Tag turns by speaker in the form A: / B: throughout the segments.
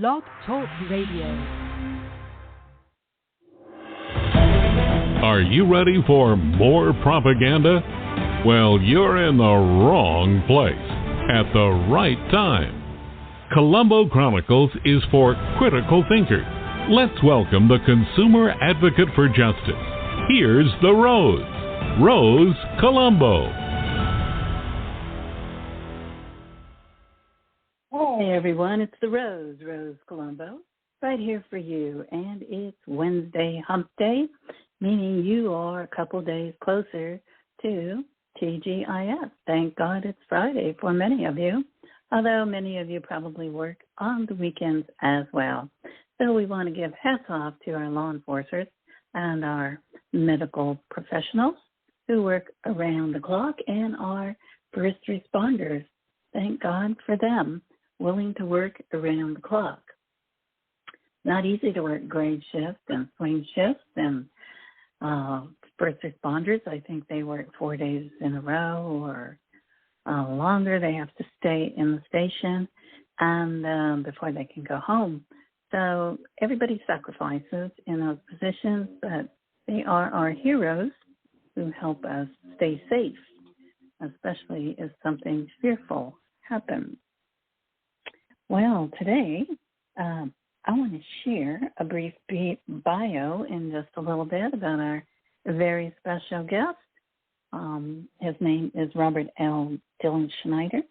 A: Blog Talk Radio.
B: Are you ready for more propaganda? Well, you're in the wrong place at the right time. Colombo Chronicles is for critical thinkers. Let's welcome the consumer advocate for justice. Here's the Rose Colombo.
C: Hey everyone, it's the Rose Colombo, right here for you. And it's Wednesday hump day, meaning you are a couple days closer to TGIF. Thank God it's Friday for many of you, although many of you probably work on the weekends as well. So we want to give hats off to our law enforcers and our medical professionals who work around the clock and our first responders. Thank God for them, willing to work around the clock. Not easy to work grade shifts and swing shifts, and first responders, I think they work 4 days in a row or longer. They have to stay in the station and before they can go home. So everybody sacrifices in those positions, but they are our heroes who help us stay safe, especially if something fearful happens. Well, today I want to share a brief bio in just a little bit about our very special guest. His name is Robert L. Dilenschneider,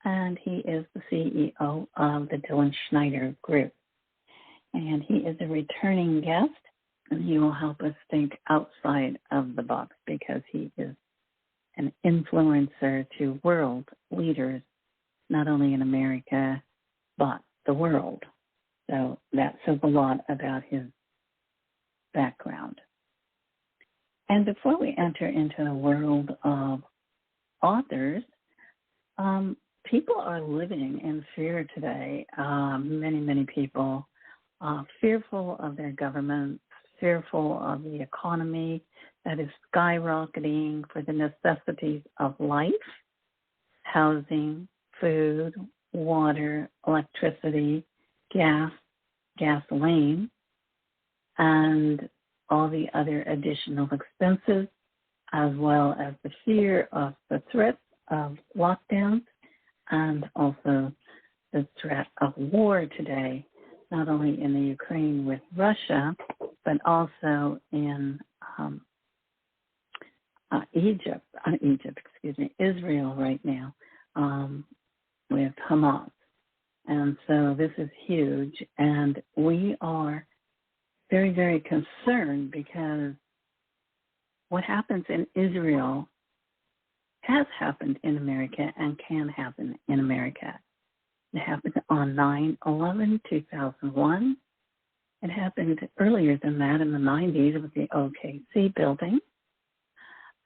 C: and he is the CEO of the Dilenschneider Group. And he is a returning guest, and he will help us think outside of the box because he is an influencer to world leaders, not only in America, but the world. So that says a lot about his background. And before we enter into the world of authors, people are living in fear today. Many people are fearful of their government, fearful of the economy that is skyrocketing for the necessities of life, housing, food, water, electricity, gas, gasoline, and all the other additional expenses, as well as the fear of the threat of lockdowns and also the threat of war today, not only in the Ukraine with Russia, but also in Israel right now, with Hamas. And so this is huge, and we are very, very concerned because what happens in Israel has happened in America and can happen in America. It happened on 9/11/2001. It happened earlier than that in the 90s with the OKC building,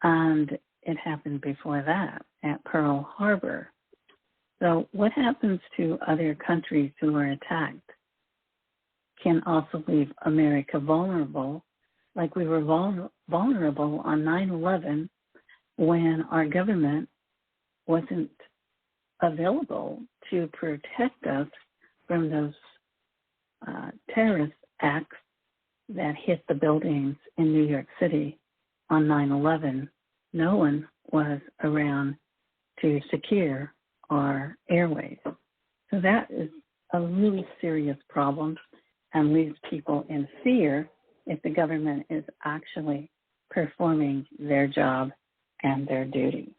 C: and it happened before that at Pearl Harbor. So what happens to other countries who are attacked can also leave America vulnerable, like we were vulnerable on 9/11 when our government wasn't available to protect us from those terrorist acts that hit the buildings in New York City on 9/11. No one was around to secure our airways. So that is a really serious problem and leaves people in fear if the government is actually performing their job and their duty.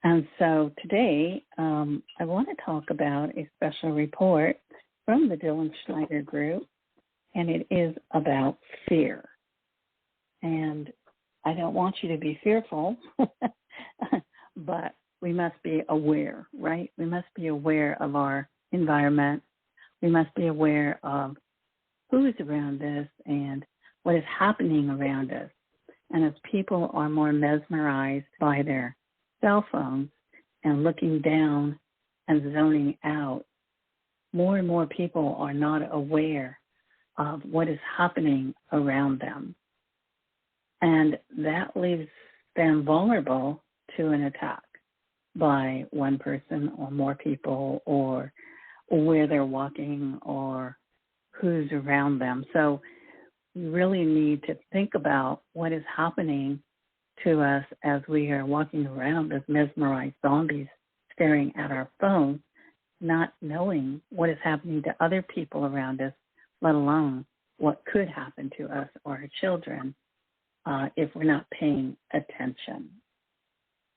C: And so today, I want to talk about a special report from the Dilenschneider Group, and it is about fear. And I don't want you to be fearful, but we must be aware, right? We must be aware of our environment. We must be aware of who is around us and what is happening around us. And as people are more mesmerized by their cell phones and looking down and zoning out, more and more people are not aware of what is happening around them. And that leaves them vulnerable to an attack by one person or more people or where they're walking or who's around them. So we really need to think about what is happening to us as we are walking around as mesmerized zombies staring at our phones, not knowing what is happening to other people around us, let alone what could happen to us or our children if we're not paying attention.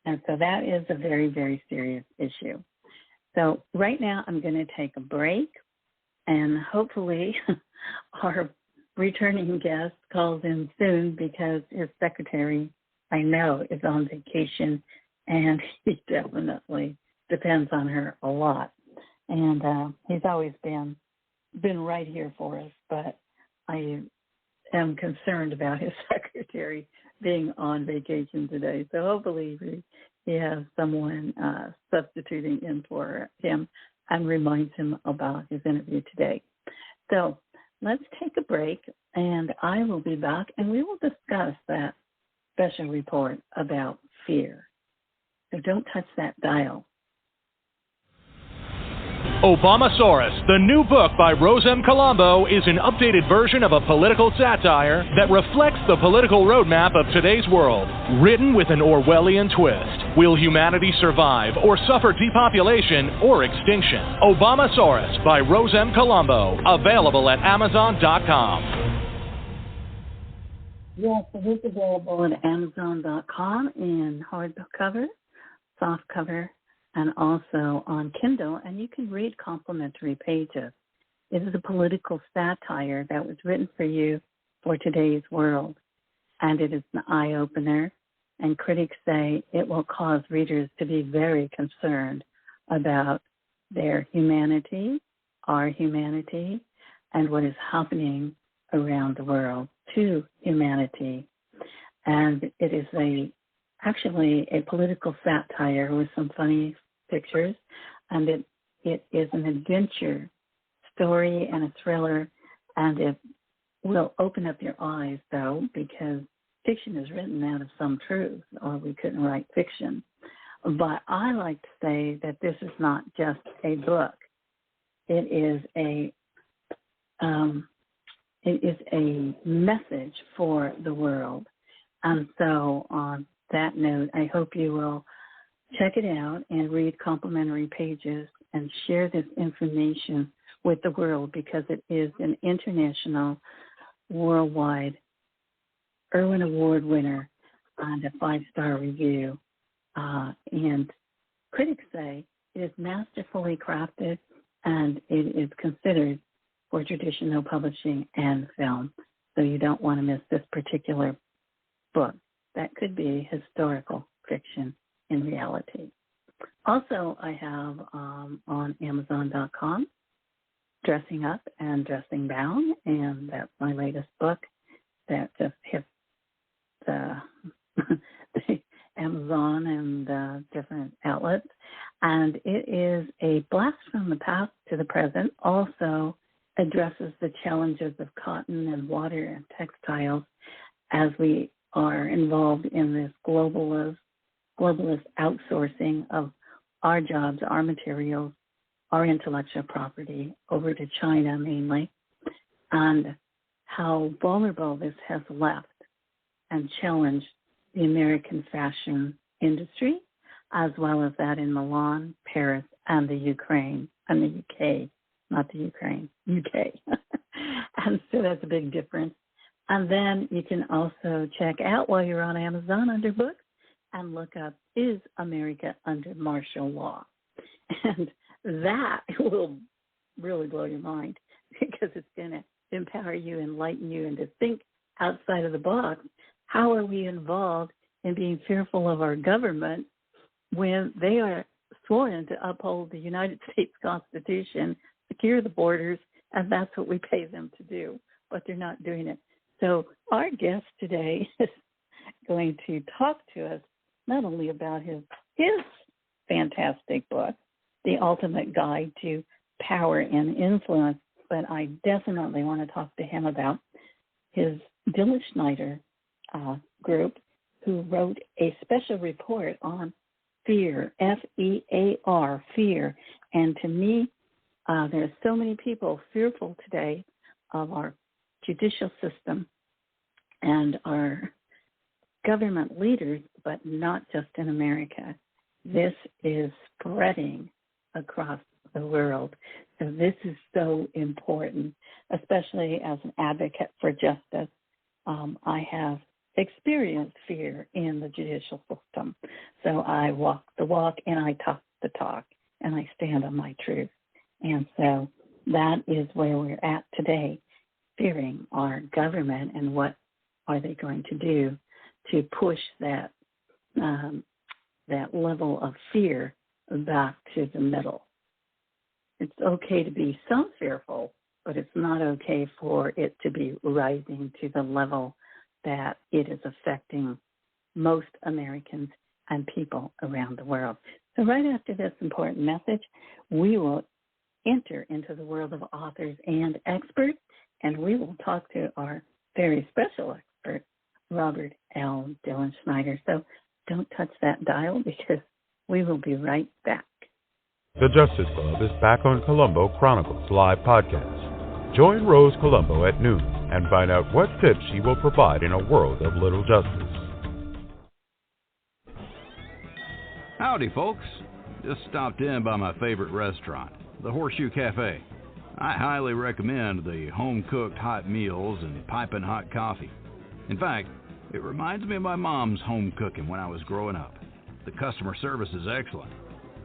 C: And so that is a very, very serious issue. So right now I'm going to take a break, and hopefully our returning guest calls in soon, because his secretary, I know, is on vacation, and he definitely depends on her a lot. And he's always been right here for us, but I am concerned about his secretary being on vacation today. So hopefully he has someone substituting in for him and reminds him about his interview today. So let's take a break, and I will be back, and we will discuss that special report about fear. So don't touch that dial.
A: Obamasaurus, the new book by Rose M. Colombo, is an updated version of a political satire that reflects the political roadmap of today's world, written with an Orwellian twist. Will humanity survive or suffer depopulation or extinction? Obamasaurus by Rose M. Colombo, available at Amazon.com.
C: Yes, it is available at Amazon.com in hardcover, softcover, and also on Kindle, and you can read complimentary pages. It is a political satire that was written for you for today's world, and it is an eye-opener, and critics say it will cause readers to be very concerned about their humanity, our humanity, and what is happening around the world to humanity. And it is actually a political satire with some funny pictures, and it is an adventure story and a thriller, and it will open up your eyes, though, because fiction is written out of some truth, or we couldn't write fiction. But I like to say that this is not just a book. It is a message for the world. And so on that note, I hope you will check it out and read complimentary pages and share this information with the world, because it is an international, worldwide Irwin Award winner and a 5-star review. And critics say it is masterfully crafted, and it is considered for traditional publishing and film. So you don't want to miss this particular book. That could be historical fiction in reality. Also, I have on Amazon.com Dressing Up and Dressing Down, and that's my latest book that just hit the Amazon and different outlets. And it is a blast from the past to the present. Also addresses the challenges of cotton and water and textiles as we are involved in this globalist outsourcing of our jobs, our materials, our intellectual property over to China mainly, and how vulnerable this has left and challenged the American fashion industry, as well as that in Milan, Paris, and the Ukraine, and the UK, not the Ukraine, UK. And so that's a big difference. And then you can also check out, while you're on Amazon under books, and look up, Is America Under Martial Law? And that will really blow your mind, because it's going to empower you, enlighten you, and to think outside of the box. How are we involved in being fearful of our government when they are sworn to uphold the United States Constitution, secure the borders, and that's what we pay them to do, but they're not doing it. So our guest today is going to talk to us not only about his fantastic book, The Ultimate Guide to Power and Influence, but I definitely want to talk to him about his Dilenschneider group, who wrote a special report on fear, F-E-A-R, fear. And to me, There are so many people fearful today of our judicial system and our government leaders, but not just in America. This is spreading across the world. So this is so important, especially as an advocate for justice. I have experienced fear in the judicial system. So I walk the walk and I talk the talk and I stand on my truth. And so that is where we're at today, fearing our government and what are they going to do to push that level of fear back to the middle. It's okay to be some fearful, but it's not okay for it to be rising to the level that it is affecting most Americans and people around the world. So right after this important message, we will enter into the world of authors and experts, and we will talk to our very special expert, Robert L. Dilenschneider. So don't touch that dial because we will be right back.
D: The Justice Club is back on Colombo Chronicles Live Podcast. Join Rose Colombo at noon and find out what tips she will provide in a world of little justice.
E: Howdy, folks. Just stopped in by my favorite restaurant, the Horseshoe Cafe. I highly recommend the home-cooked hot meals and piping hot coffee. In fact, it reminds me of my mom's home cooking when I was growing up. The customer service is excellent.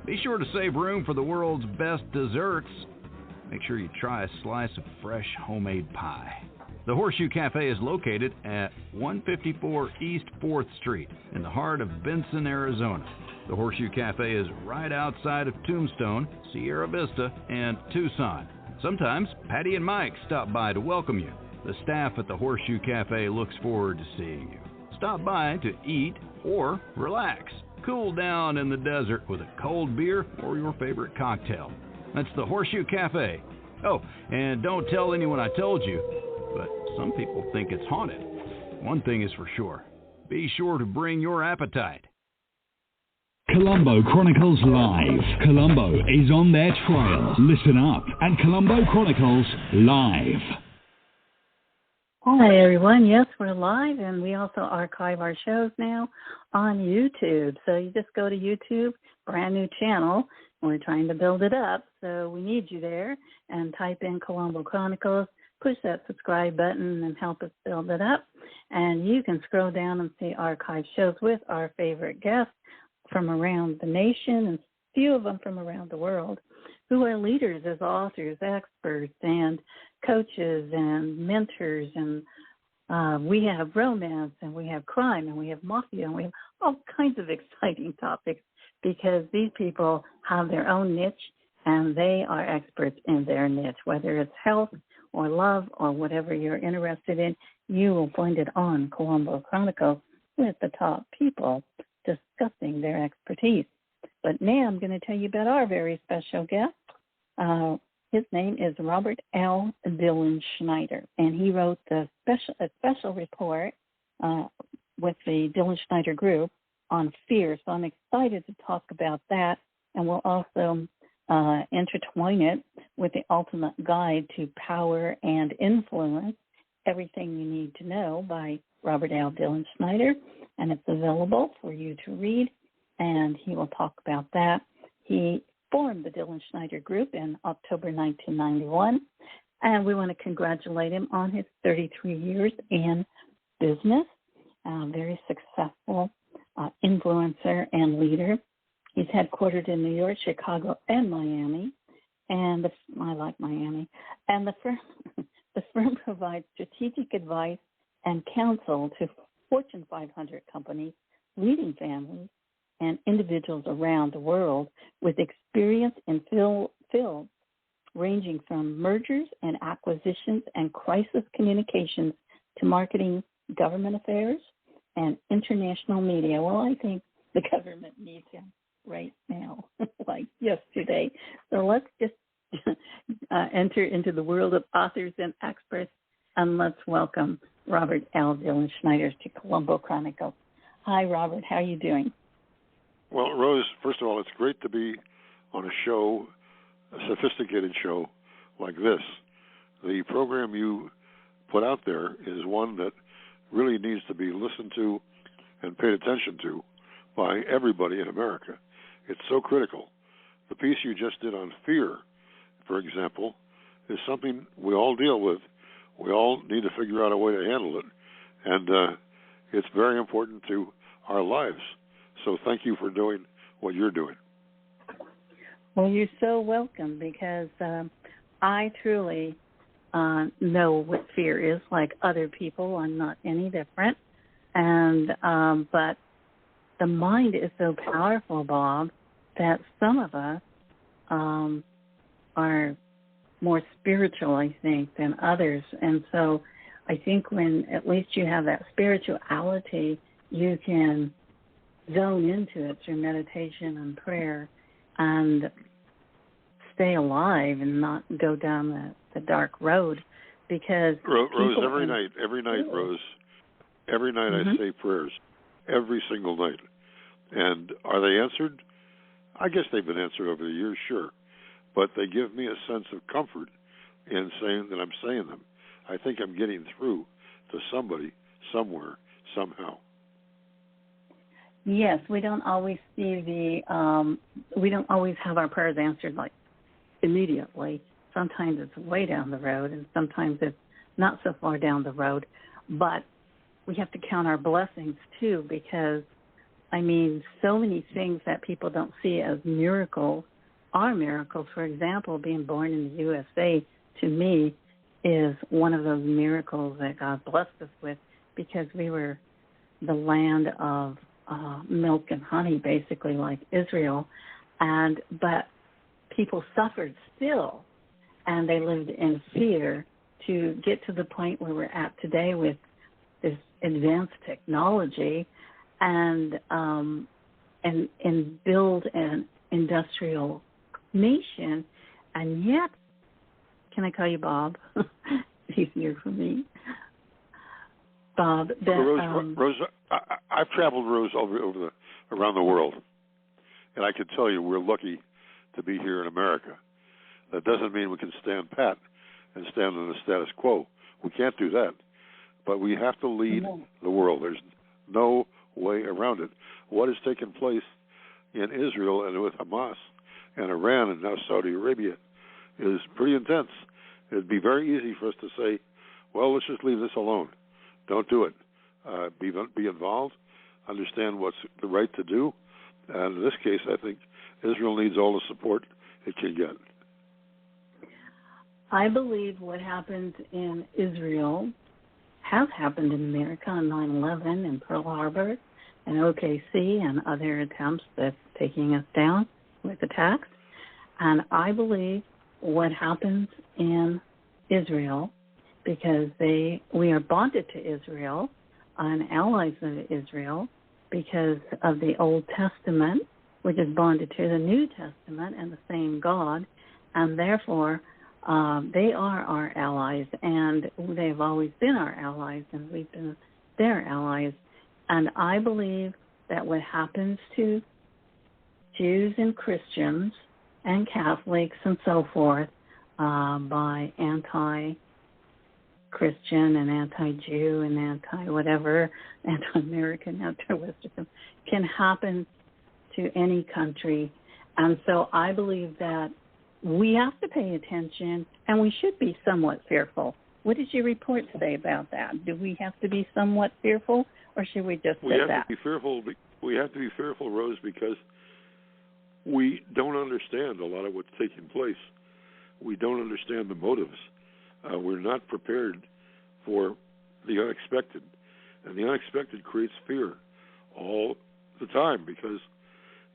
E: Be sure to save room for the world's best desserts. Make sure you try a slice of fresh homemade pie. The Horseshoe Cafe is located at 154 East 4th Street in the heart of Benson, Arizona. The Horseshoe Cafe is right outside of Tombstone, Sierra Vista, and Tucson. Sometimes Patty and Mike stop by to welcome you. The staff at the Horseshoe Cafe looks forward to seeing you. Stop by to eat or relax. Cool down in the desert with a cold beer or your favorite cocktail. That's the Horseshoe Cafe. Oh, and don't tell anyone I told you, but some people think it's haunted. One thing is for sure. Be sure to bring your appetite.
F: Colombo Chronicles Live. Colombo is on their trail. Listen up at Colombo Chronicles Live.
C: Hi, everyone. Yes, we're live, and we also archive our shows now on YouTube. So you just go to YouTube, brand new channel. We're trying to build it up, so we need you there. And type in Colombo Chronicles, push that subscribe button, and help us build it up. And you can scroll down and see archive shows with our favorite guests from around the nation, and a few of them from around the world, who are leaders as authors, experts, and coaches and mentors. And we have romance, and we have crime, and we have mafia, and we have all kinds of exciting topics because these people have their own niche, and they are experts in their niche. Whether it's health or love or whatever you're interested in, you will find it on Colombo Chronicles with the top people discussing their expertise. But now I'm going to tell you about our very special guest. His name is Robert L. Dilenschneider, and he wrote a special report with the Dilenschneider Group on fear. So I'm excited to talk about that, and we'll also intertwine it with the ultimate guide to power and influence, everything you need to know by Robert L. Dilenschneider, and it's available for you to read, and he will talk about that. He formed the Dilenschneider Group in October 1991, and we want to congratulate him on his 33 years in business. Very successful influencer and leader. He's headquartered in New York, Chicago, and Miami, and I like Miami. And the firm provides strategic advice and counsel to Fortune 500 companies, leading families, and individuals around the world with experience in fields ranging from mergers and acquisitions and crisis communications to marketing, government affairs, and international media. Well, I think the government needs him right now, like yesterday. So let's just enter into the world of authors and experts, and let's welcome Robert L. Dilenschneider to Colombo Chronicles. Hi, Robert. How are you doing?
G: Well, Rose, first of all, it's great to be on a show a sophisticated show like this. The program you put out there is one that really needs to be listened to and paid attention to by everybody in America. It's so critical. The piece you just did on fear, for example, is something we all deal with. We all need to figure out a way to handle it, and it's very important to our lives. So thank you for doing what you're doing.
C: Well, you're so welcome, because I truly know what fear is, like other people. I'm not any different. And but the mind is so powerful, Bob, that some of us are more spiritual, I think, than others. And so I think when at least you have that spirituality, you can zone into it through meditation and prayer and stay alive and not go down the dark road. Because
G: Rose, every night, Rose, every night I say prayers, every single night. And are they answered? I guess they've been answered over the years, sure. But they give me a sense of comfort in saying that I'm saying them. I think I'm getting through to somebody, somewhere, somehow.
C: Yes, we don't always see we don't always have our prayers answered like immediately. Sometimes it's way down the road, and sometimes it's not so far down the road. But we have to count our blessings too, because I mean, so many things that people don't see as miracles are miracles. For example, being born in the USA, to me, is one of those miracles that God blessed us with, because we were the land of milk and honey, basically, like Israel. But people suffered still, and they lived in fear to get to the point where we're at today with this advanced technology and build an industrial nation. And yet, can I call you Bob? It's easier for me. Bob.
G: Rose, I've traveled, Rose, around the world, and I can tell you we're lucky to be here in America. That doesn't mean we can stand pat and stand on the status quo. We can't do that. But we have to lead the world. There's no way around it. What has taken place in Israel and with Hamas and Iran and now Saudi Arabia is pretty intense. It'd be very easy for us to say, well, let's just leave this alone. Don't do it. Be involved, understand what's the right to do. And in this case, I think Israel needs all the support it can get.
C: I believe what happened in Israel has happened in America on 9/11 and Pearl Harbor and OKC and other attempts that's taking us down with attacks. And I believe what happens in Israel, because we are bonded to Israel and allies of Israel because of the Old Testament, which is bonded to the New Testament and the same God, and therefore they are our allies, and they've always been our allies, and we've been their allies. And I believe that what happens to Jews and Christians and Catholics and so forth by anti-Christian and anti-Jew and anti-whatever, anti-American, anti-Western, can happen to any country. And so I believe that we have to pay attention, and we should be somewhat fearful. What did your report say about that? Do we have to be somewhat fearful, or should we just say that?
G: We have to be fearful, Rose, because we don't understand a lot of what's taking place. We don't understand the motives. We're not prepared for the unexpected. And the unexpected creates fear all the time, because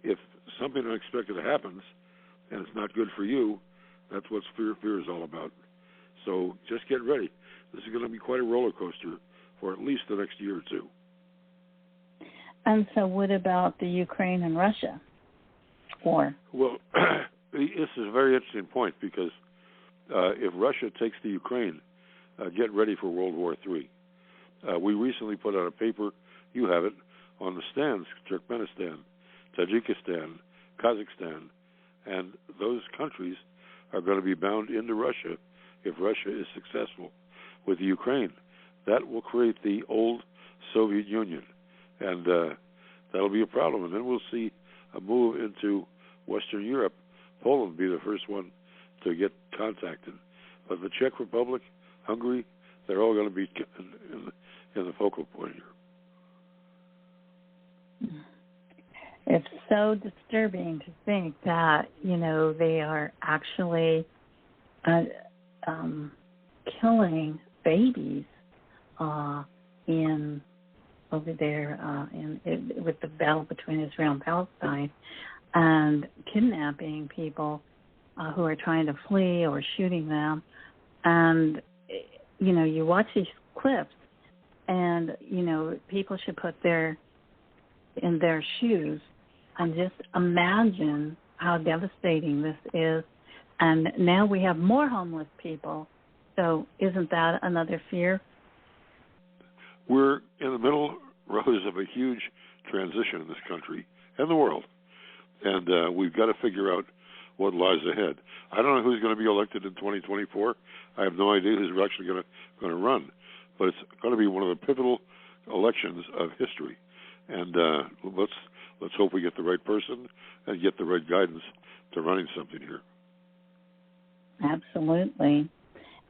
G: if something unexpected happens and it's not good for you, that's what fear is all about. So just get ready. This is going to be quite a roller coaster for at least the next year or two.
C: And so what about the Ukraine and Russia war?
G: Well, this is a very interesting point, because if Russia takes the Ukraine, get ready for World War III. We recently put out a paper, you have it, on the stands, Turkmenistan, Tajikistan, Kazakhstan, and those countries are going to be bound into Russia if Russia is successful with Ukraine. That will create the old Soviet Union, and that'll be a problem. And then we'll see a move into Western Europe. Poland will be the first one to get contacted. But the Czech Republic, Hungary, they're all going to be in the focal point here.
C: It's so disturbing to think that, they are actually killing babies over there with the battle between Israel and Palestine, and kidnapping people who are trying to flee or shooting them. And, you watch these clips and, people should put in their shoes and just imagine how devastating this is. And now we have more homeless people. So isn't that another fear?
G: We're in the middle, Rose, of a huge transition in this country and the world. And we've got to figure out what lies ahead. I don't know who's going to be elected in 2024. I have no idea who's actually going to run. But it's going to be one of the pivotal elections of history. And let's hope we get the right person and get the right guidance to running something here.
C: Absolutely.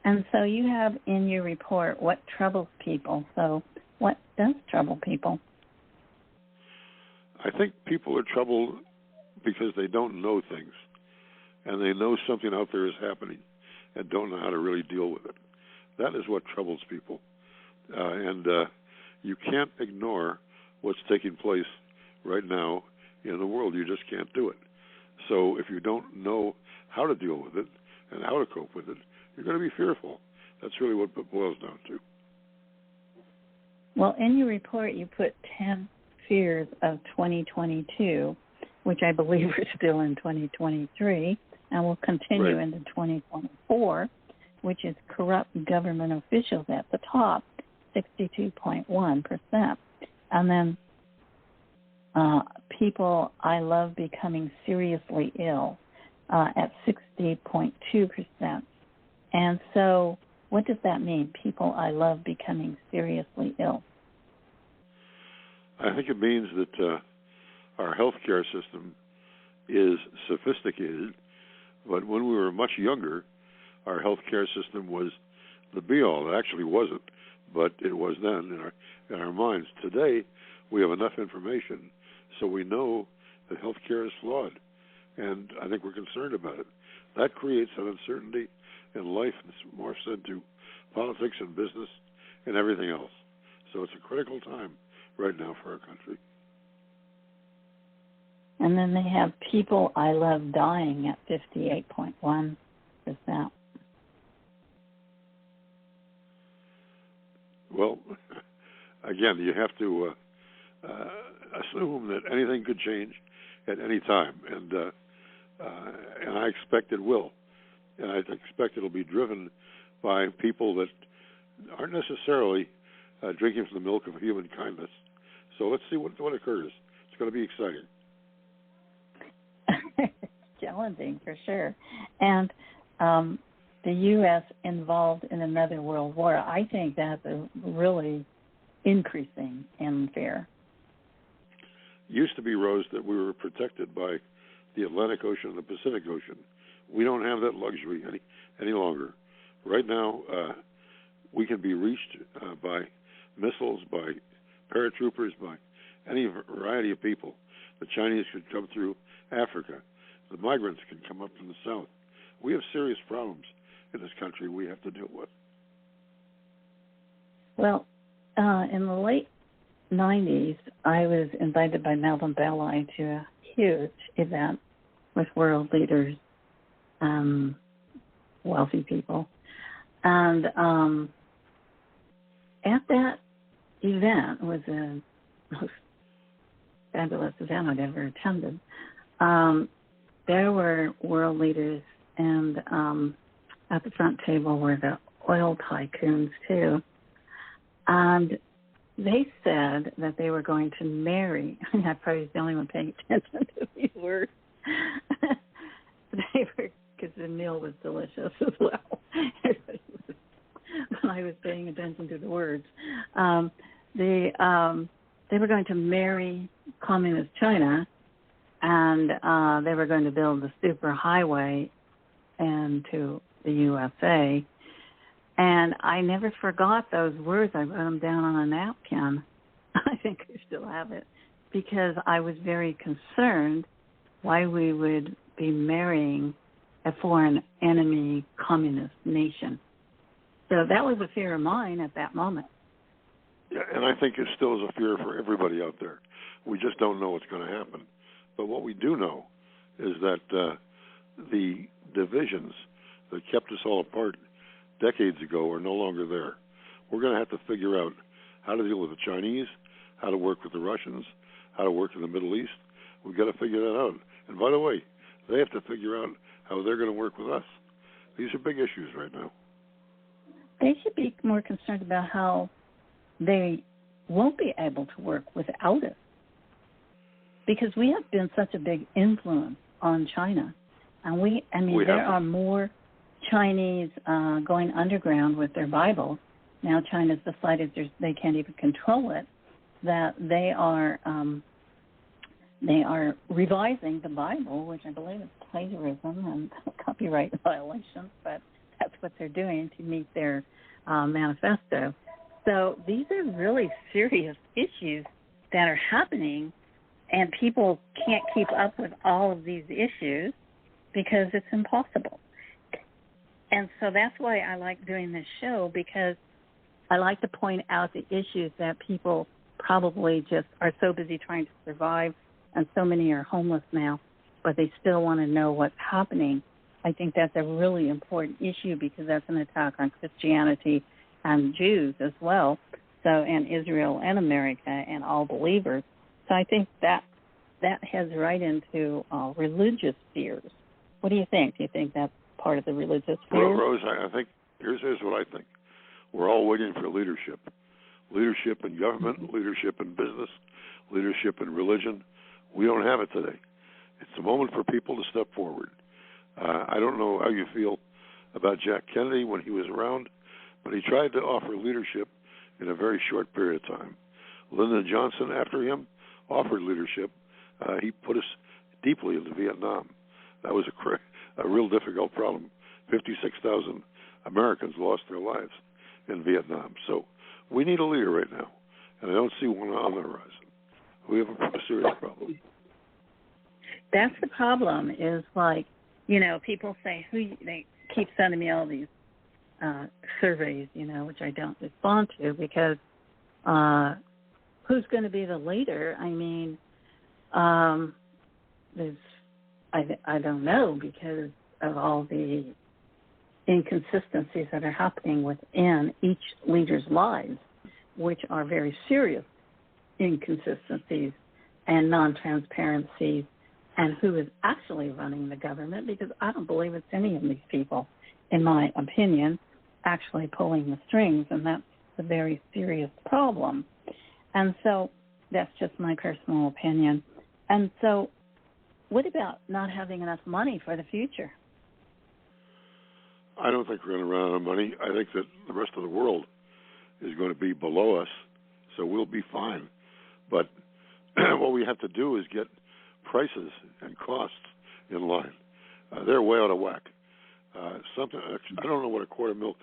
C: And so you have in your report what troubles people. So what does trouble people?
G: I think people are troubled because they don't know things, and they know something out there is happening and don't know how to really deal with it. That is what troubles people. And you can't ignore what's taking place right now in the world. You just can't do it. So if you don't know how to deal with it and how to cope with it, you're going to be fearful. That's really what it boils down to.
C: Well, in your report, you put 10 fears of 2022, which I believe are still in 2023, and will continue into 2024, which is corrupt government officials at the top, 62.1%. And then people I love becoming seriously ill at 60.2%. And so what does that mean, people I love becoming seriously ill?
G: I think it means that our healthcare system is sophisticated, but when we were much younger, our healthcare system was the be-all. It actually wasn't, but it was then in our minds. Today, we have enough information, so we know that healthcare is flawed, and I think we're concerned about it. That creates an uncertainty in life that's morphs into politics and business and everything else. So it's a critical time right now for our country.
C: And then they have people I love dying at 58.1%.
G: Well, again, you have to assume that anything could change at any time, and I expect it will. And I expect it'll be driven by people that aren't necessarily drinking from the milk of human kindness. So let's see what occurs. It's going to be exciting.
C: Challenging, for sure. And the U.S. involved in another world war, I think that's a really increasing in fear.
G: Used to be, Rose, that we were protected by the Atlantic Ocean and the Pacific Ocean. We don't have that luxury any longer. Right now, we can be reached by missiles, by paratroopers, by any variety of people. The Chinese could come through Africa. The migrants can come up from the south. We have serious problems in this country we have to deal with.
C: Well, in the late 90s, I was invited by Melvin Belli to a huge event with world leaders, wealthy people. And at that event was the most fabulous event I'd ever attended. There were world leaders, and at the front table were the oil tycoons, too. And they said that they were going to marry. I mean, I probably was the only one paying attention to these words. They were because the meal was delicious as well. When I was paying attention to the words, they were going to marry communist China, and they were going to build the super highway into the USA. And I never forgot those words. I wrote them down on a napkin. I think I still have it, because I was very concerned why we would be marrying a foreign enemy communist nation. So that was a fear of mine at that moment.
G: Yeah, and I think it still is a fear for everybody out there. We just don't know what's going to happen. But what we do know is that the divisions that kept us all apart decades ago are no longer there. We're going to have to figure out how to deal with the Chinese, how to work with the Russians, how to work in the Middle East. We've got to figure that out. And by the way, they have to figure out how they're going to work with us. These are big issues right now.
C: They should be more concerned about how they won't be able to work without us, because we have been such a big influence on China. And there are more Chinese going underground with their Bible. Now China's decided they can't even control it, that they are revising the Bible, which I believe is plagiarism and copyright violations, but that's what they're doing to meet their manifesto. So these are really serious issues that are happening, and people can't keep up with all of these issues because it's impossible. And so that's why I like doing this show, because I like to point out the issues that people probably just are so busy trying to survive, and so many are homeless now, but they still want to know what's happening. I think that's a really important issue, because that's an attack on Christianity and Jews as well, so, and Israel and America and all believers. So I think that heads right into religious fears. What do you think? Do you think that's part of the religious fears?
G: Well, Rose, I think here's what I think. We're all waiting for leadership. Leadership in government, leadership in business, leadership in religion. We don't have it today. It's a moment for people to step forward. I don't know how you feel about Jack Kennedy when he was around, but he tried to offer leadership in a very short period of time. Lyndon Johnson, after him, offered leadership. He put us deeply into Vietnam. That was a real difficult problem. 56,000 Americans lost their lives in Vietnam. So we need a leader right now, and I don't see one on the horizon. We have a serious problem.
C: That's the problem, is like, people say, they keep sending me all these surveys, which I don't respond to, because who's going to be the leader? I mean, I don't know, because of all the inconsistencies that are happening within each leader's lives, which are very serious inconsistencies and non-transparencies, and who is actually running the government, because I don't believe it's any of these people, in my opinion, actually pulling the strings, and that's a very serious problem. And so that's just my personal opinion. And so what about not having enough money for the future?
G: I don't think we're going to run out of money. I think that the rest of the world is going to be below us, so we'll be fine. But what we have to do is get prices and costs in line. They're way out of whack. I don't know what a quart of milk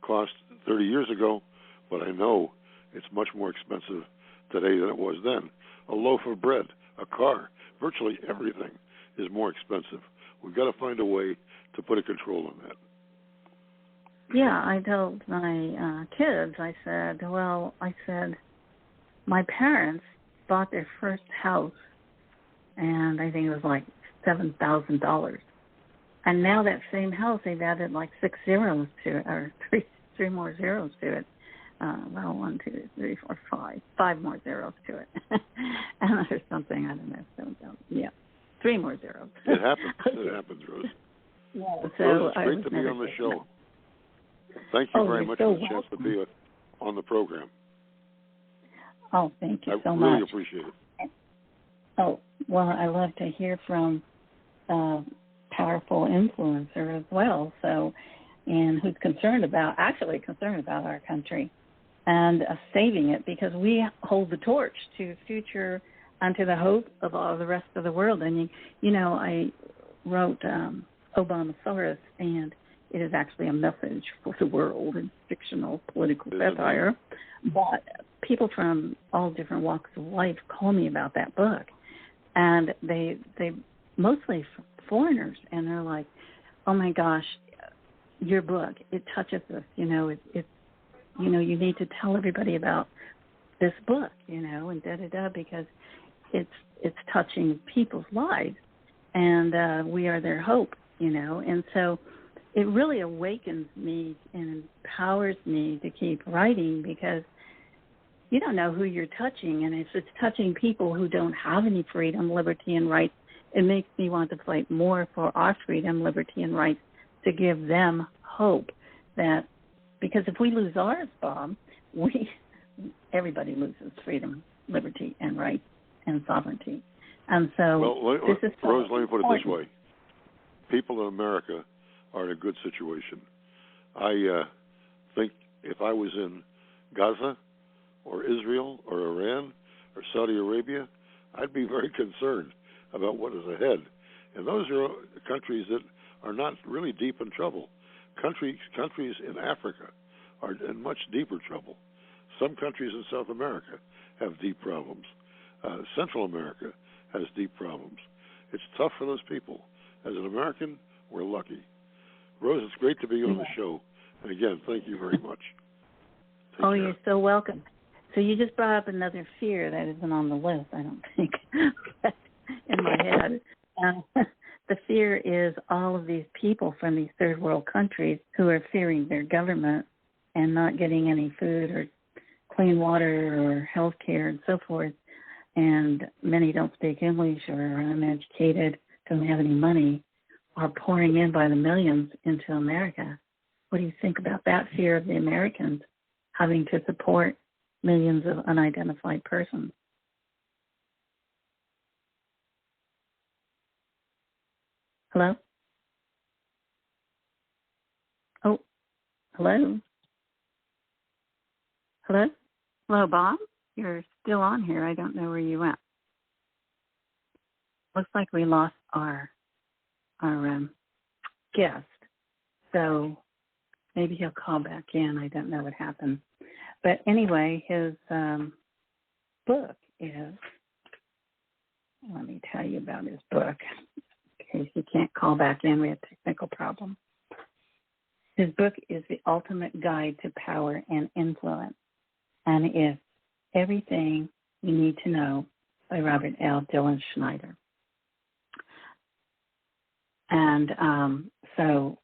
G: cost 30 years ago, but I know it's much more expensive today than it was then. A loaf of bread, a car, virtually everything is more expensive. We've got to find a way to put a control on that.
C: Yeah, I told my kids, I said, my parents bought their first house, and I think it was like $7,000. And now that same house, they've added like 6 zeros to it, or three more zeros to it. 1, 2, 3, 4, 5. 5 more zeros to it. And there's something, I don't know, 7,000. Yeah, 3 more zeros.
G: It happens. It happens, Rose.
C: Yeah,
G: so Rose, it's great to be on the show. Thank you very much for the chance to be on the program.
C: Oh, thank you so much.
G: I really appreciate it.
C: Oh, well, I love to hear from powerful influencer as well. So, and who's concerned about our country and saving it, because we hold the torch to future and to the hope of all the rest of the world. And I wrote Obamasaurus, and it is actually a message for the world in fictional political satire. But people from all different walks of life call me about that book, and they mostly foreigners, and they're like, "Oh my gosh, your book, it touches us. It's you need to tell everybody about this book, and because it's touching people's lives, and we are their hope, and so." It really awakens me and empowers me to keep writing, because you don't know who you're touching. And if it's touching people who don't have any freedom, liberty, and rights, it makes me want to fight more for our freedom, liberty, and rights, to give them hope. That because if we lose ours, Bob, everybody loses freedom, liberty, and rights, and sovereignty. And so
G: Rose, let me put it this way. People in America are in a good situation. I think if I was in Gaza or Israel or Iran or Saudi Arabia, I'd be very concerned about what is ahead. And those are countries that are not really deep in trouble. Countries in Africa are in much deeper trouble. Some countries in South America have deep problems. Central America has deep problems. It's tough for those people. As an American, we're lucky. Rose, it's great to be on the show. And again, thank you very much. Take care.
C: You're so welcome. So you just brought up another fear that isn't on the list, I don't think, in my head. The fear is all of these people from these third world countries who are fearing their government and not getting any food or clean water or health care and so forth. And many don't speak English or are uneducated, don't have any money, are pouring in by the millions into America. What do you think about that fear of the Americans having to support millions of unidentified persons? Hello? Oh, hello? Hello? Hello, Bob? You're still on here. I don't know where you went. Looks like we lost our guest. So maybe he'll call back in. I don't know what happened. But anyway, his book is, let me tell you about his book. In case he can't call back in, we have a technical problem. His book is The Ultimate Guide to Power and Influence, and it's Everything You Need to Know by Robert L. Dilenschneider. And so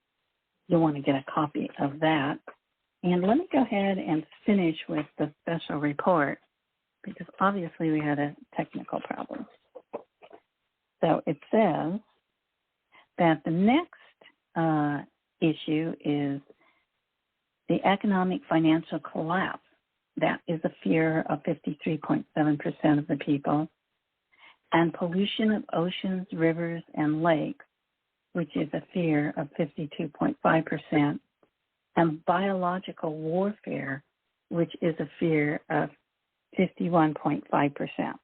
C: you'll want to get a copy of that. And let me go ahead and finish with the special report, because obviously we had a technical problem. So it says that the next issue is the economic financial collapse. That is a fear of 53.7% of the people. And pollution of oceans, rivers, and lakes, which is a fear of 52.5%. And biological warfare, which is a fear of 51.5%.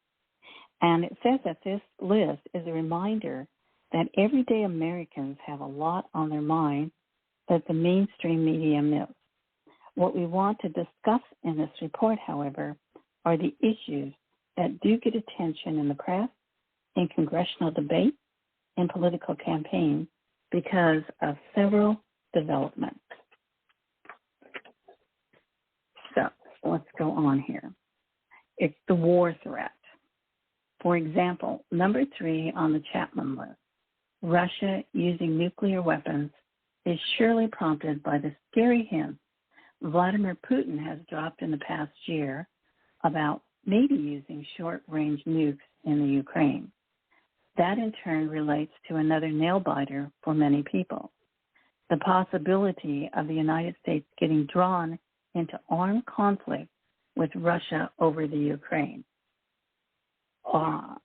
C: And it says that this list is a reminder that everyday Americans have a lot on their mind that the mainstream media miss. What we want to discuss in this report, however, are the issues that do get attention in the press, in congressional debate, and political campaigns because of several developments. So let's go on here. It's the war threat. For example, number 3 on the Chapman list, Russia using nuclear weapons, is surely prompted by the scary hints Vladimir Putin has dropped in the past year about maybe using short-range nukes in the Ukraine. That in turn relates to another nail-biter for many people, the possibility of the United States getting drawn into armed conflict with Russia over the Ukraine.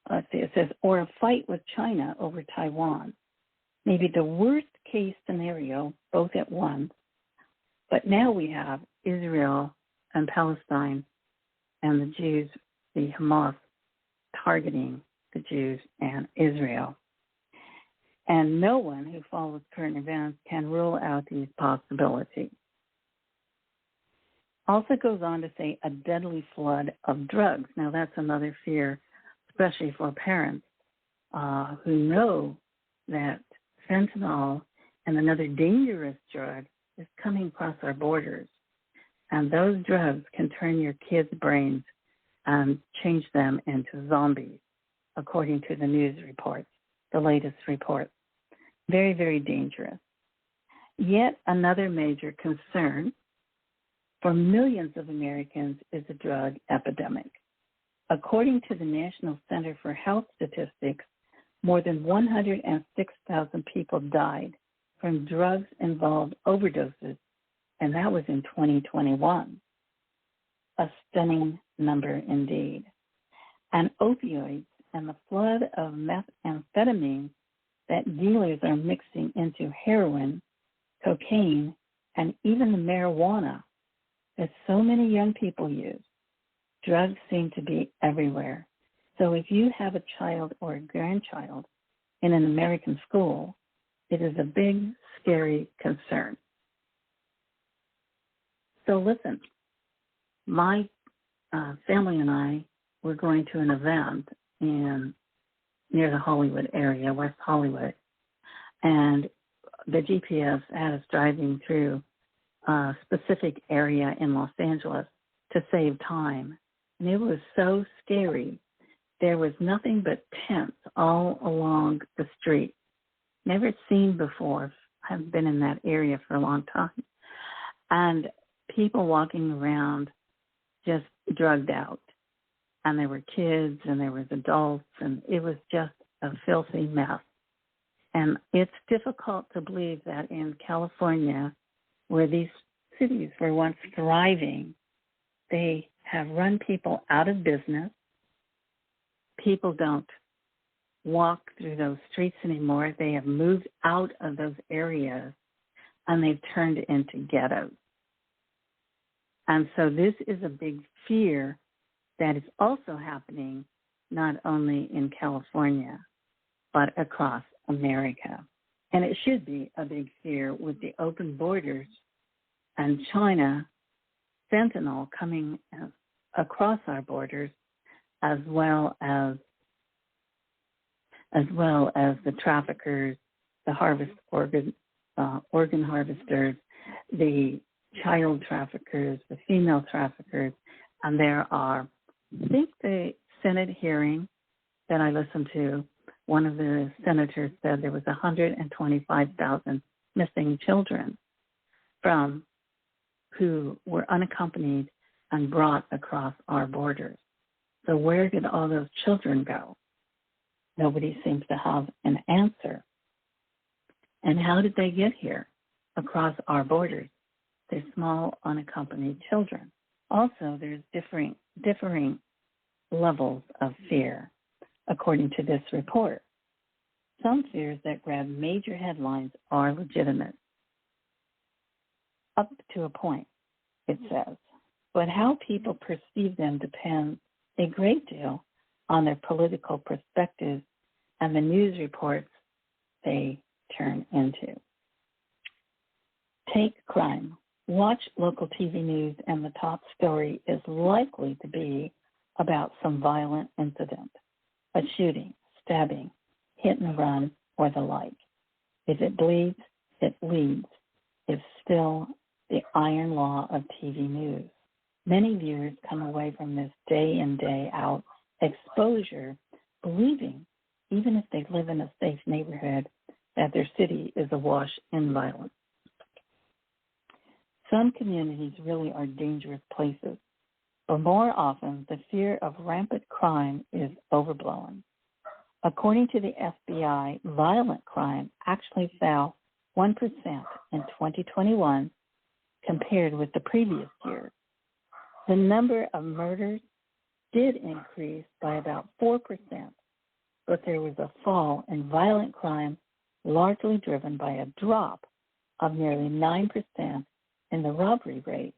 C: Let's see, it says, or a fight with China over Taiwan. maybe the worst case scenario, both at once. But now we have Israel and Palestine and the Jews, the Hamas targeting the Jews and Israel. And no one who follows current events can rule out these possibilities. Also goes on to say a deadly flood of drugs. Now that's another fear, especially for parents who know that fentanyl and another dangerous drug is coming across our borders. And those drugs can turn your kids' brains and change them into zombies, according to the news reports, the latest reports. Very, very dangerous. Yet another major concern for millions of Americans is a drug epidemic. According to the National Center for Health Statistics, more than 106,000 people died from drugs-involved overdoses, and that was in 2021. A stunning number indeed. And opioids and the flood of methamphetamine that dealers are mixing into heroin, cocaine, and even the marijuana that so many young people use. Drugs seem to be everywhere. So if you have a child or a grandchild in an American school, it is a big, scary concern. So listen, my family and I were going to an event near the Hollywood area, West Hollywood, and the GPS had us driving through a specific area in Los Angeles to save time. And it was so scary. There was nothing but tents all along the street. Never seen before. I haven't been in that area for a long time. And people walking around just drugged out. And there were kids and there was adults, and it was just a filthy mess. And it's difficult to believe that in California, where these cities were once thriving, they have run people out of business. People don't walk through those streets anymore. They have moved out of those areas, and they've turned into ghettos. And so this is a big fear that is also happening not only in California, but across America. And it should be a big fear with the open borders and China, fentanyl coming across our borders, as well as the traffickers, the organ harvesters, the child traffickers, the female traffickers, and there are, I think the Senate hearing that I listened to, one of the senators said there was 125,000 missing children who were unaccompanied and brought across our borders. So where did all those children go? Nobody seems to have an answer. And how did they get here across our borders? They're small, unaccompanied children. Also, there's differing levels of fear, according to this report. Some fears that grab major headlines are legitimate, up to a point, it says. But how people perceive them depends a great deal on their political perspectives and the news reports they turn into. Take crime. Watch local TV news, and the top story is likely to be about some violent incident, a shooting, stabbing, hit and run, or the like. If it bleeds, it leads. It's still the iron law of TV news. Many viewers come away from this day in, day out exposure believing, even if they live in a safe neighborhood, that their city is awash in violence. Some communities really are dangerous places, but more often the fear of rampant crime is overblown. According to the FBI, violent crime actually fell 1% in 2021 compared with the previous year. The number of murders did increase by about 4%, but there was a fall in violent crime largely driven by a drop of nearly 9% in the robbery rate.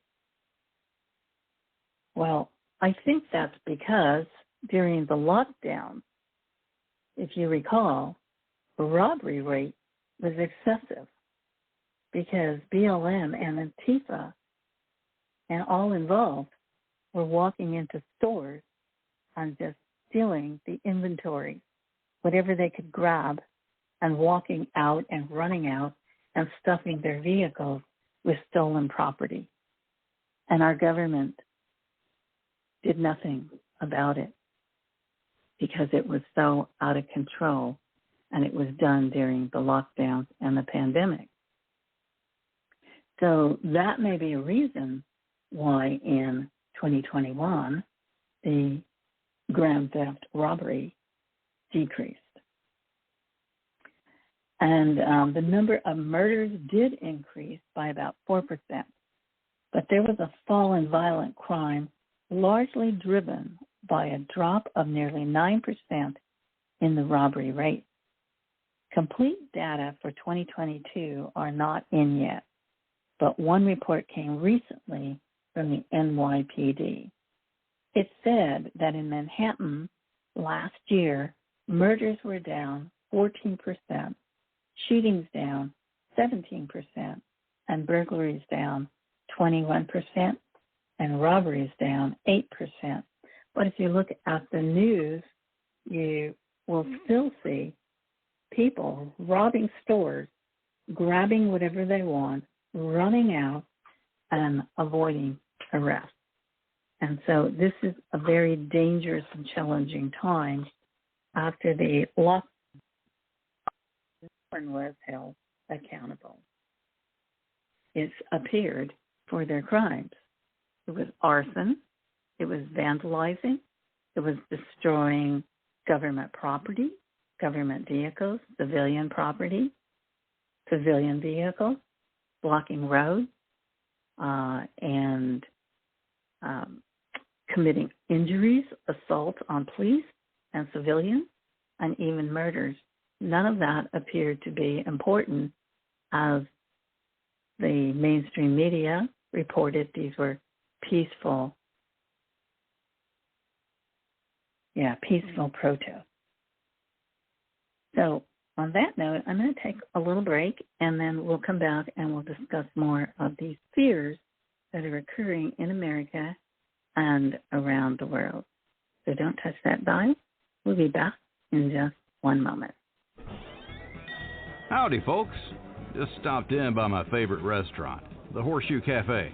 C: Well, I think that's because during the lockdown, if you recall, the robbery rate was excessive because BLM and Antifa and all involved were walking into stores and just stealing the inventory, whatever they could grab, and walking out and running out and stuffing their vehicles with stolen property. And our government did nothing about it because it was so out of control, and it was done during the lockdowns and the pandemic. So that may be a reason why in 2021 the grand theft robbery decreased. And the number of murders did increase by about 4%, but there was a fall in violent crime largely driven by a drop of nearly 9% in the robbery rate. Complete data for 2022 are not in yet, but one report came recently from the NYPD. It said that in Manhattan last year, murders were down 14%, shootings down 17%, and burglaries down 21%, and robberies down 8%. But if you look at the news, you will still see people robbing stores, grabbing whatever they want, running out, and avoiding arrest. And so this is a very dangerous and challenging time after the lockdown was held accountable. It's appeared for their crimes. It was arson, it was vandalizing, it was destroying government property, government vehicles, civilian property, civilian vehicles, blocking roads, and committing injuries, assault on police and civilians, and even murders. None of that appeared to be important as the mainstream media reported these were peaceful protests. So on that note, I'm going to take a little break, and then we'll come back and we'll discuss more of these fears that are occurring in America and around the world. So don't touch that dial. We'll be back in just one moment.
E: Howdy, folks. Just stopped in by my favorite restaurant, the Horseshoe Cafe.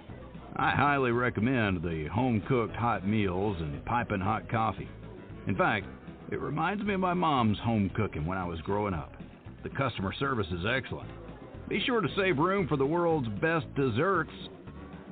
E: I highly recommend the home-cooked hot meals and piping hot coffee. In fact, it reminds me of my mom's home cooking when I was growing up. The customer service is excellent. Be sure to save room for the world's best desserts.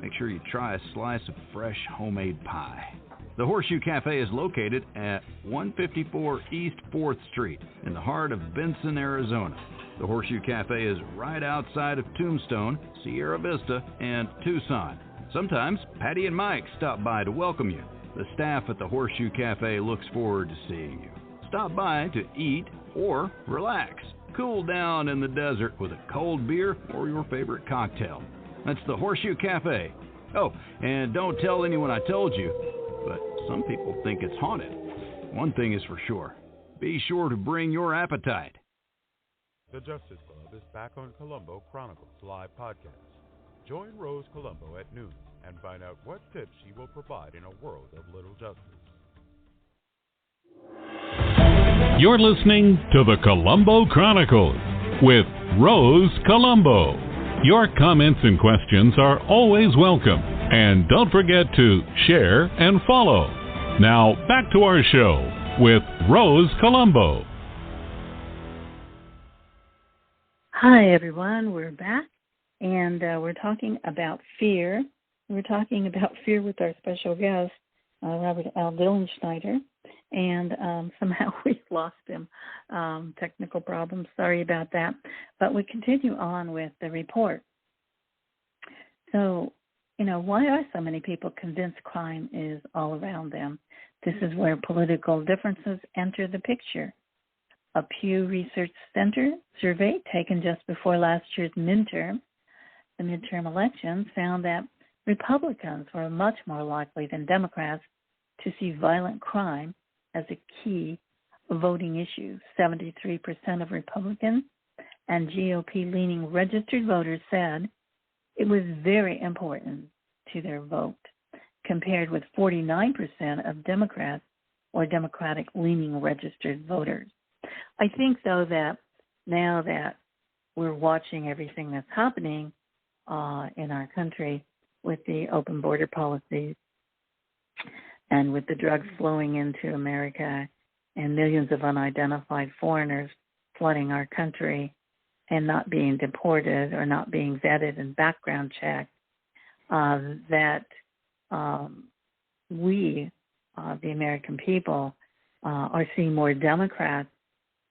E: Make sure you try a slice of fresh homemade pie. The Horseshoe Cafe is located at 154 East 4th Street in the heart of Benson, Arizona. The Horseshoe Cafe is right outside of Tombstone, Sierra Vista, and Tucson. Sometimes Patty and Mike stop by to welcome you. The staff at the Horseshoe Cafe looks forward to seeing you. Stop by to eat or relax. Cool down in the desert with a cold beer or your favorite cocktail. That's the Horseshoe Cafe. Oh, and don't tell anyone I told you, but some people think it's haunted. One thing is for sure. Be sure to bring your appetite.
D: The Justice Club is back on Colombo Chronicles Live podcast. Join Rose Colombo at noon and find out what tips she will provide in a world of little justice.
B: You're listening to the Colombo Chronicles with Rose Colombo. Your comments and questions are always welcome. And don't forget to share and follow. Now, back to our show with Rose Colombo.
C: Hi, everyone. We're back, and we're talking about fear. We're talking about fear with our special guest, Robert L. Dilenschneider, and somehow we've lost him. Technical problems. Sorry about that. But we continue on with the report. So, why are so many people convinced crime is all around them? This is where political differences enter the picture. a Pew Research Center survey taken just before last year's midterm, the midterm elections, found that Republicans were much more likely than Democrats to see violent crime as a key voting issue. 73% of Republicans and GOP-leaning registered voters said it was very important to their vote, compared with 49% of Democrats or Democratic-leaning registered voters. I think, though, that now that we're watching everything that's happening in our country with the open border policies and with the drugs flowing into America and millions of unidentified foreigners flooding our country and not being deported or not being vetted and background checked, that we, the American people, are seeing more Democrats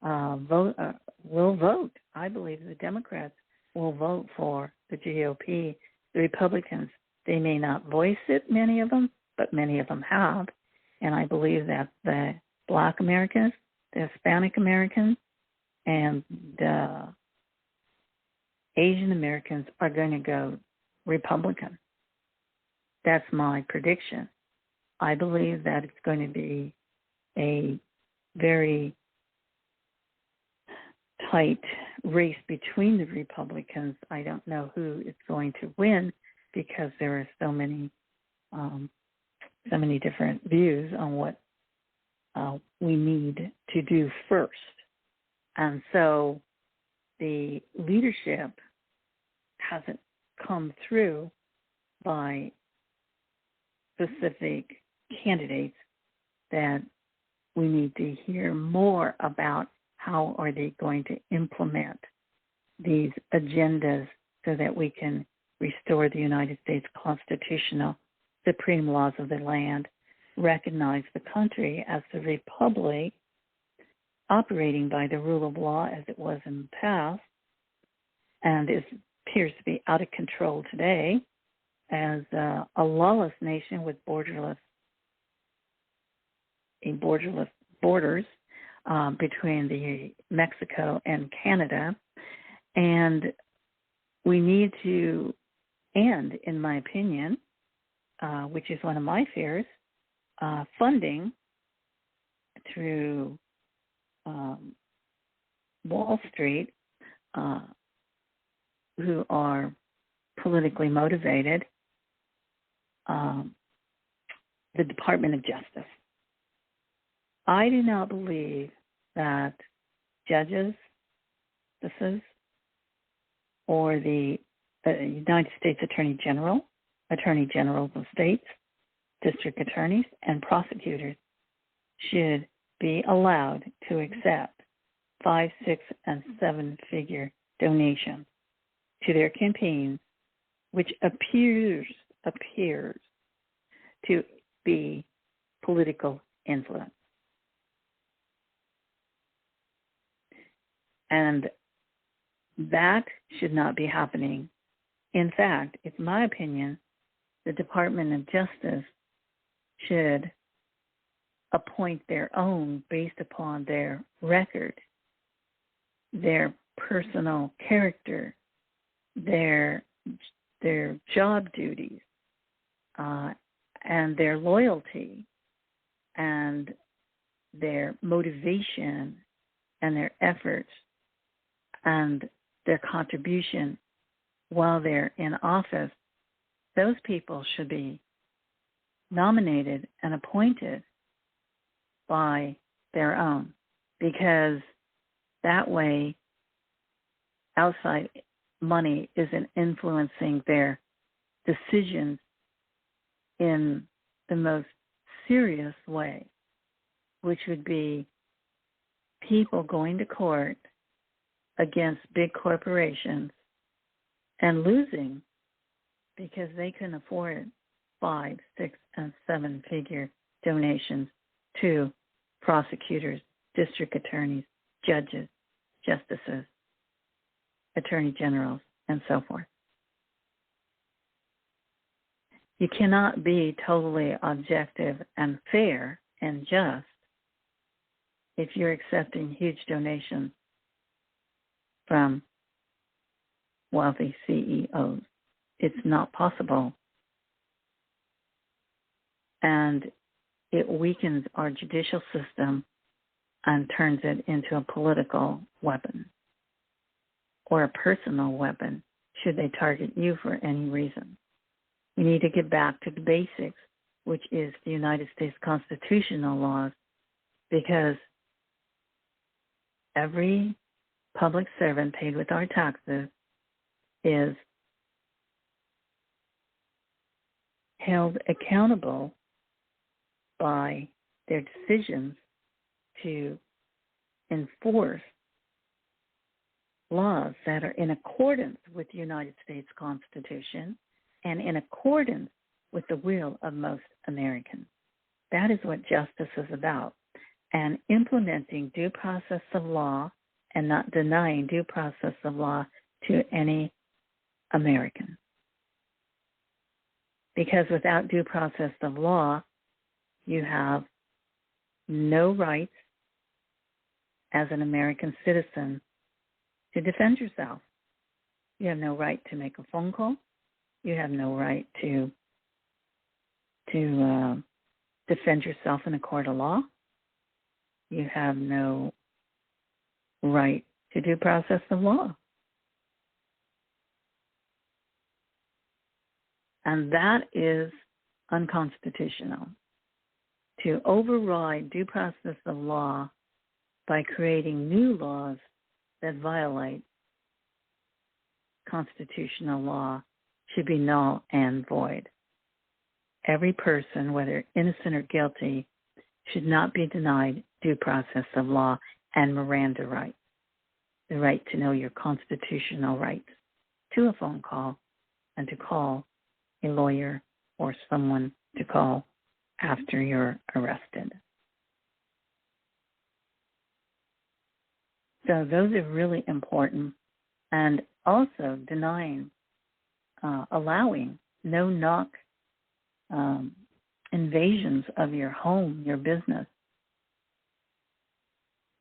C: will vote. I believe the Democrats will vote for the GOP. The Republicans, they may not voice it, many of them, but many of them have. And I believe that the Black Americans, the Hispanic Americans, and the Asian Americans are going to go Republican. That's my prediction. I believe that it's going to be a very tight race between the Republicans. I don't know who is going to win because there are so many different views on what we need to do first. And so the leadership hasn't come through by specific candidates that we need to hear more about how are they going to implement these agendas so that we can restore the United States constitutional supreme laws of the land, recognize the country as the republic operating by the rule of law as it was in the past, and appears to be out of control today as a lawless nation with borderless borders between the Mexico and Canada. And we need to end, in my opinion, which is one of my fears, funding through Wall Street, who are politically motivated, the Department of Justice. I do not believe that judges, or the United States Attorney Generals of states, district attorneys, and prosecutors should be allowed to accept 5, 6, and 7-figure donations to their campaigns, which appears to be political influence. And that should not be happening. In fact, it's my opinion, the Department of Justice should appoint their own based upon their record, their personal character, their job duties, and their loyalty, and their motivation, and their efforts, and their contribution while they're in office. Those people should be nominated and appointed by their own, because that way outside money isn't influencing their decisions in the most serious way, which would be people going to court against big corporations and losing because they can afford 5, 6, and 7-figure donations to prosecutors, district attorneys, judges, justices, attorney generals, and so forth. You cannot be totally objective and fair and just if you're accepting huge donations from wealthy CEOs. It's not possible. And it weakens our judicial system and turns it into a political weapon or a personal weapon should they target you for any reason. We need to get back to the basics, which is the United States constitutional laws, because every public servant paid with our taxes is held accountable by their decisions to enforce laws that are in accordance with the United States Constitution and in accordance with the will of most Americans. That is what justice is about. And implementing due process of law and not denying due process of law to any American. Because without due process of law, you have no rights as an American citizen to defend yourself. You have no right to make a phone call. You have no right to defend yourself in a court of law. You have no right to due process of law. And that is unconstitutional. To override due process of law by creating new laws that violate constitutional law should be null and void. Every person, whether innocent or guilty, should not be denied due process of law and Miranda rights, the right to know your constitutional rights to a phone call and to call a lawyer or someone to call after you're arrested. So those are really important. And also denying, allowing no-knock invasions of your home, your business.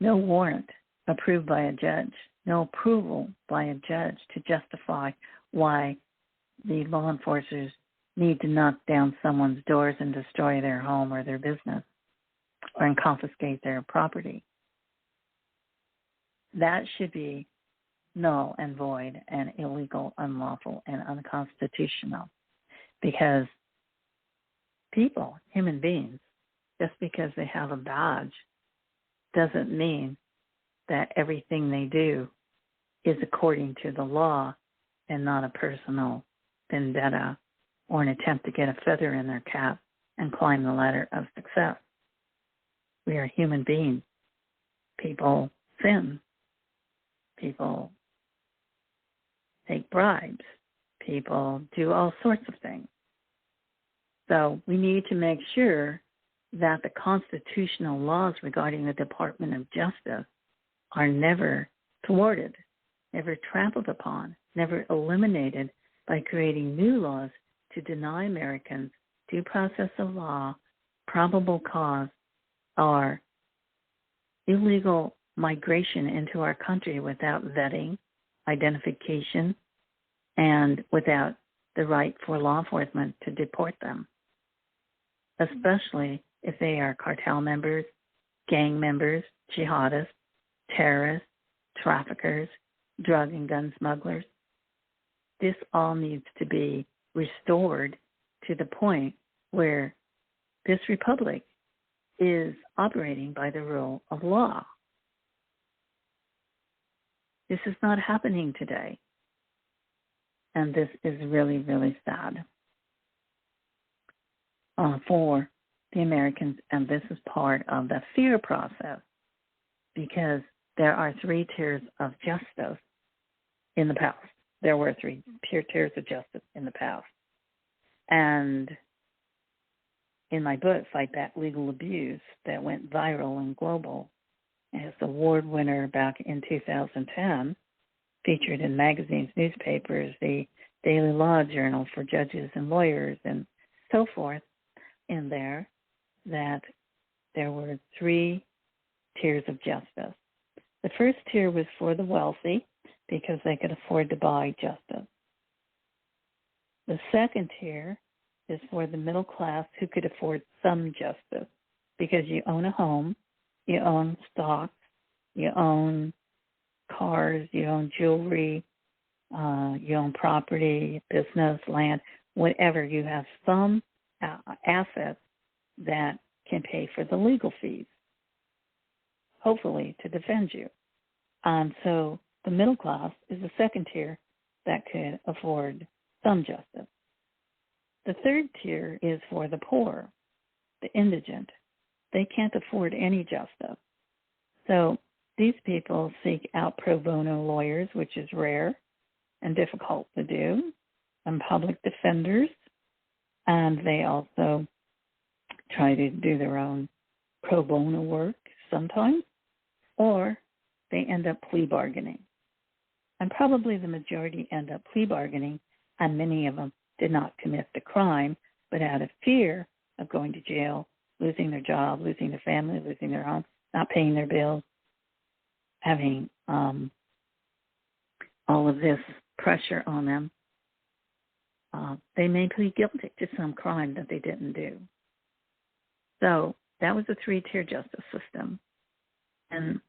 C: No warrant approved by a judge. No approval by a judge to justify why the law enforcers need to knock down someone's doors and destroy their home or their business or confiscate their property. That should be null and void and illegal, unlawful, and unconstitutional, because people, human beings, just because they have a badge doesn't mean that everything they do is according to the law and not a personal vendetta or an attempt to get a feather in their cap and climb the ladder of success. We are human beings. People sin. People take bribes. People do all sorts of things. So we need to make sure that the constitutional laws regarding the Department of Justice are never thwarted, never trampled upon, never eliminated by creating new laws to deny Americans due process of law, probable cause, or illegal migration into our country without vetting, identification, and without the right for law enforcement to deport them, especially if they are cartel members, gang members, jihadists, terrorists, traffickers, drug and gun smugglers. This all needs to be restored to the point where this republic is operating by the rule of law. This is not happening today. And this is really, really sad for the Americans. And this is part of the fear process, because there are 3 tiers of justice in the past. There were 3 tiers of justice in the past. And in my book, Fight Back Legal Abuse, that went viral and global, as the award winner back in 2010, featured in magazines, newspapers, the Daily Law Journal for judges and lawyers and so forth, in there, that there were 3 tiers of justice. The first tier was for the wealthy because they could afford to buy justice. The second tier is for the middle class who could afford some justice because you own a home, you own stocks, you own cars, you own jewelry, you own property, business, land, whatever. You have some assets that can pay for the legal fees, hopefully to defend you. So the middle class is the second tier that could afford some justice. The third tier is for the poor, the indigent. They can't afford any justice. So these people seek out pro bono lawyers, which is rare and difficult to do, and public defenders, and they also try to do their own pro bono work sometimes, or they end up plea bargaining. And probably the majority end up plea bargaining, and many of them did not commit the crime, but out of fear of going to jail, losing their job, losing their family, losing their home, not paying their bills, having all of this pressure on them, they may plead guilty to some crime that they didn't do. So that was a three-tier justice system. And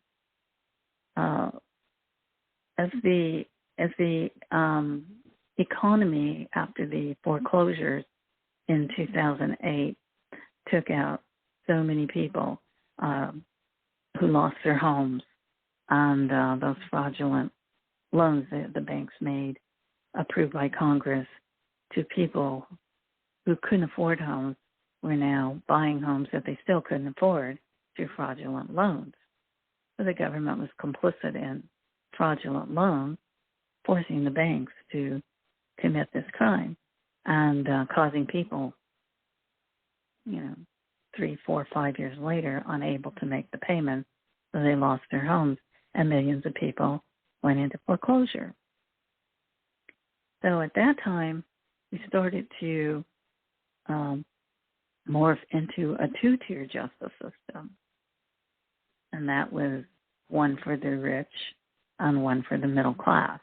C: as the economy after the foreclosures in 2008 took out so many people who lost their homes, and those fraudulent loans that the banks made, approved by Congress, to people who couldn't afford homes were now buying homes that they still couldn't afford through fraudulent loans. So the government was complicit in fraudulent loans, forcing the banks to commit this crime and causing people, 3, 4, 5 years later, unable to make the payments, so they lost their homes, and millions of people went into foreclosure. So at that time, we started to morph into a two-tier justice system, and that was one for the rich and one for the middle class.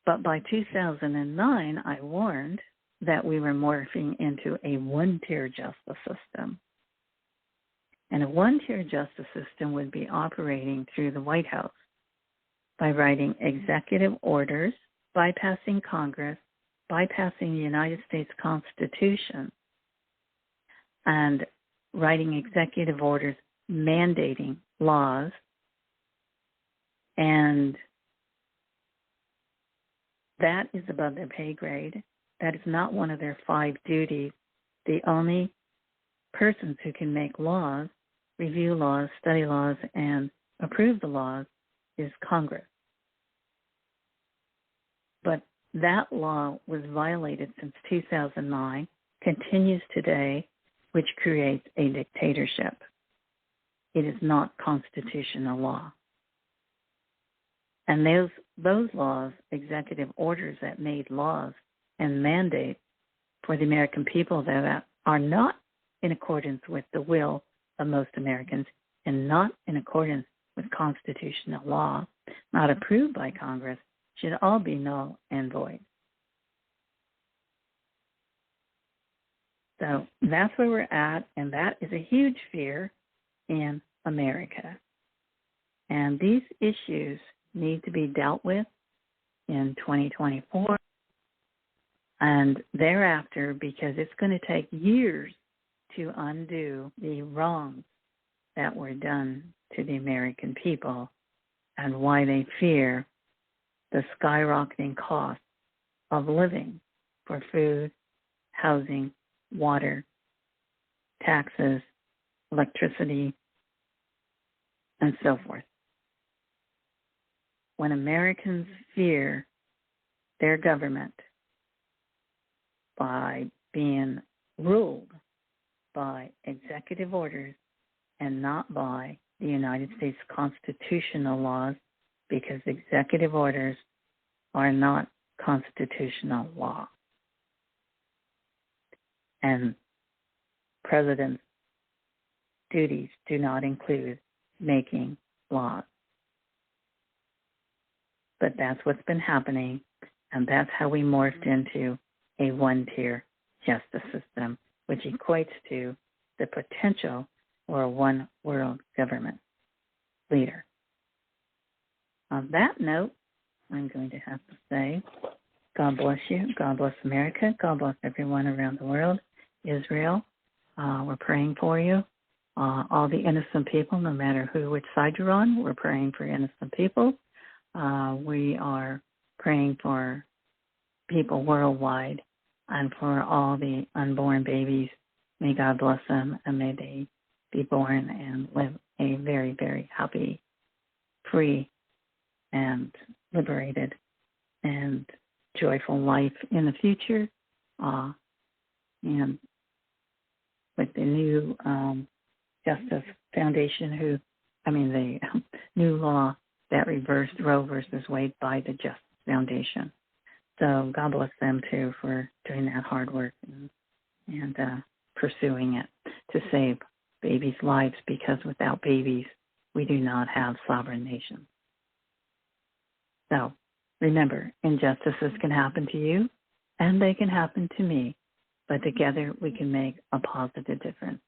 C: But by 2009, I warned that we were morphing into a one-tier justice system. And a one-tier justice system would be operating through the White House by writing executive orders, bypassing Congress, bypassing the United States Constitution, and writing executive orders mandating laws. And that is above their pay grade. That is not one of their 5 duties. The only persons who can make laws, review laws, study laws, and approve the laws is Congress. But that law was violated since 2009, continues today, which creates a dictatorship. It is not constitutional law. And those laws, executive orders that made laws and mandates for the American people that are not in accordance with the will of most Americans and not in accordance with constitutional law, not approved by Congress, should all be null and void. So that's where we're at, and that is a huge fear in America. And these issues need to be dealt with in 2024 and thereafter, because it's going to take years to undo the wrongs that were done to the American people and why they fear the skyrocketing cost of living for food, housing, water, taxes, electricity, and so forth. When Americans fear their government by being ruled by executive orders and not by the United States constitutional laws, because executive orders are not constitutional law. And presidents duties do not include making laws. But that's what's been happening, and that's how we morphed into a one-tier justice system, which equates to the potential for a one-world government leader. On that note, I'm going to have to say, God bless you, God bless America, God bless everyone around the world, Israel, we're praying for you. All the innocent people, no matter which side you're on, we're praying for innocent people. We are praying for people worldwide and for all the unborn babies. May God bless them, and may they be born and live a very, very happy, free, and liberated and joyful life in the future. And with the new Justice Foundation, the new law that reversed Roe versus Wade by the Justice Foundation. So God bless them too for doing that hard work and pursuing it to save babies' lives, because without babies, we do not have sovereign nations. So remember, injustices can happen to you and they can happen to me, but together we can make a positive difference.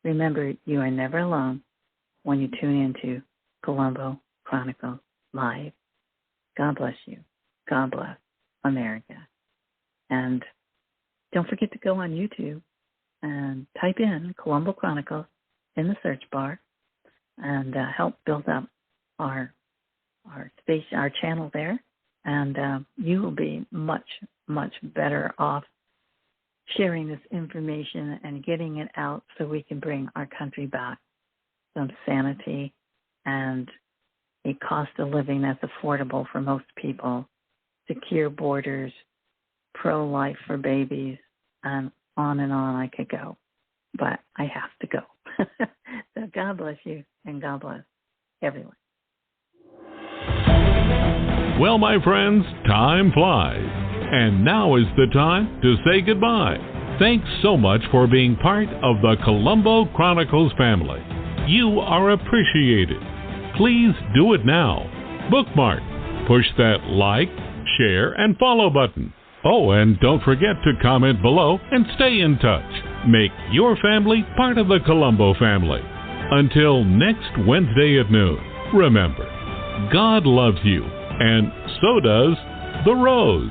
C: Remember, you are never alone when you tune into Colombo Chronicles Live. God bless you. God bless America. And don't forget to go on YouTube and type in Colombo Chronicles in the search bar and help build up our space, our channel there. And you will be much, much better off sharing this information and getting it out so we can bring our country back some sanity and a cost of living that's affordable for most people, secure borders, pro-life for babies, and on I could go. But I have to go. So God bless you, and God bless everyone.
B: Well, my friends, time flies. And now is the time to say goodbye. Thanks so much for being part of the Colombo Chronicles family. You are appreciated. Please do it now. Bookmark. Push that like, share, and follow button. Oh, and don't forget to comment below and stay in touch. Make your family part of the Colombo family. Until next Wednesday at noon, remember, God loves you, and so does the rose.